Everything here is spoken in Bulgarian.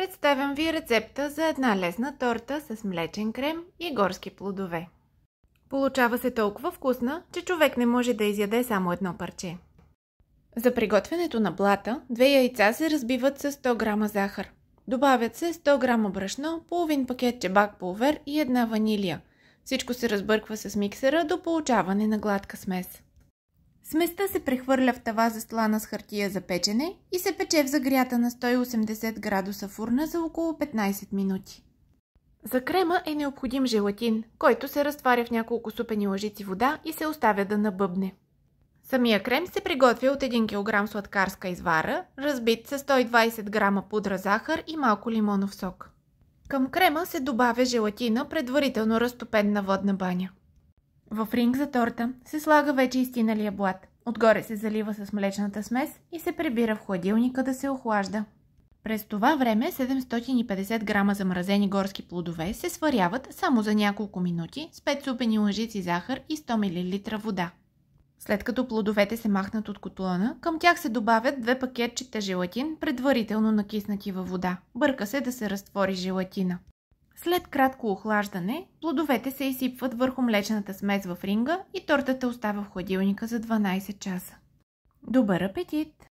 Представям ви рецепта за една лесна торта с млечен крем и горски плодове. Получава се толкова вкусна, че човек не може да изяде само едно парче. За приготвянето на блата, 2 яйца се разбиват с 100 г захар. Добавят се 100 г брашно, половин пакет чебак пулвер и една ванилия. Всичко се разбърква с миксера до получаване на гладка смес. Сместа се прехвърля в тава застлана с хартия за печене и се пече в загрята на 180 градуса фурна за около 15 минути. За крема е необходим желатин, който се разтваря в няколко супени лъжици вода и се оставя да набъбне. Самия крем се приготвя от 1 кг сладкарска извара, разбит с 120 г пудра захар и малко лимонов сок. Към крема се добавя желатина, предварително разтопен на водна баня. В ринг за торта се слага вече изтиналия блат. Отгоре се залива с млечната смес и се прибира в хладилника да се охлажда. През това време 750 г замразени горски плодове се сваряват само за няколко минути с 5 супени лъжици захар и 100 мл вода. След като плодовете се махнат от котлона, към тях се добавят 2 пакетчета желатин, предварително накиснати във вода. Бърка се да се разтвори желатина. След кратко охлаждане, плодовете се изсипват върху млечната смес в ринга и тортата остава в хладилника за 12 часа. Добър апетит!